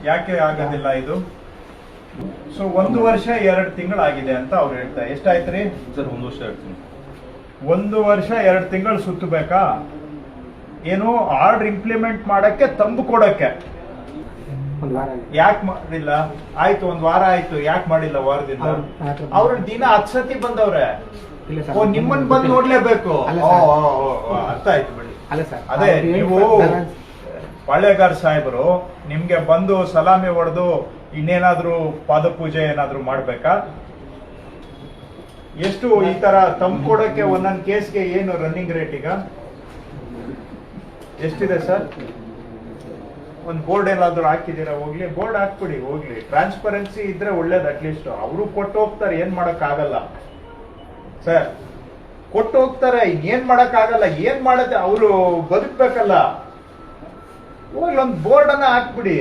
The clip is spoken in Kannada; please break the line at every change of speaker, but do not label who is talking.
ಯಾಕೆ ಆಗೋದಿಲ್ಲ ಇದು? ಸೊ 1 ವರ್ಷ 2 ತಿಂಗಳಾಗಿದೆ ಅಂತ ಅವ್ರು ಹೇಳ್ತಾರೆ. ಎಷ್ಟಾಯ್ತು ರೀ
ಸರ್? 1 ವರ್ಷ 2 ತಿಂಗಳು.
1 ವರ್ಷ 2 ತಿಂಗಳು ಸುತ್ತಬೇಕಾ? ಏನು ಆರ್ಡರ್ ಇಂಪ್ಲಿಮೆಂಟ್ ಮಾಡಕ್ಕೆ ತಂಬು ಕೊಡಕ್ಕೆ ಯಾಕೆ ಮಾಡಿಲ್ಲ? ಆಯ್ತು 1 ವಾರ ಆಯ್ತು, ಯಾಕೆ ಮಾಡಿಲ್ಲ ವಾರದಿಂದ? ಅವ್ರ ದಿನ 10 ಸತಿ ಬಂದವ್ರೆ. ಓ, ನಿಮ್ಮನ್ ಬಂದು ನೋಡ್ಲೇಬೇಕು. ಅರ್ಥ ಆಯ್ತು ಬಿಡಿ. ಅದೇ ನೀವು ಪಾಳ್ಯಗಾರ್ ಸಾಹೇಬರು ನಿಮ್ಗೆ ಬಂದು ಸಲಾಮಿ ಹೊಡೆದು ಇನ್ನೇನಾದ್ರೂ ಪಾದಪೂಜೆ ಏನಾದ್ರೂ ಮಾಡ್ಬೇಕಾ? ಎಷ್ಟು ಈ ತರ ತಂಬು ಕೊಡಕ್ಕೆ ಒಂದೊಂದು ಕೇಸ್ಗೆ ಏನು ರನ್ನಿಂಗ್ ರೇಟ್ ಈಗ ಎಷ್ಟಿದೆ ಸರ್? ಒಂದು ಬೋರ್ಡ್ ಏನಾದ್ರು ಹಾಕಿದ್ದೀರಾ? ಹೋಗ್ಲಿ, ಬೋರ್ಡ್ ಹಾಕ್ಬಿಡಿ, ಹೋಗ್ಲಿ. ಟ್ರಾನ್ಸ್ಪರೆನ್ಸಿ ಇದ್ರೆ ಒಳ್ಳೇದು. ಅಟ್ಲೀಸ್ಟ್ ಅವರು ಕೊಟ್ಟು ಹೋಗ್ತಾರೆ, ಏನ್ ಮಾಡಕ್ ಆಗಲ್ಲ ಸರ್. ಕೊಟ್ಟು ಹೋಗ್ತಾರೆ, ಏನ್ ಮಾಡಕ್ ಆಗಲ್ಲ. ಏನ್ ಮಾಡತ್ತೆ? ಅವರು ಬದುಕ್ಬೇಕಲ್ಲ. ಹೋಗ್ಲಿ, ಒಂದು ಬೋರ್ಡ್ ಅನ್ನ ಹಾಕ್ಬಿಡಿ.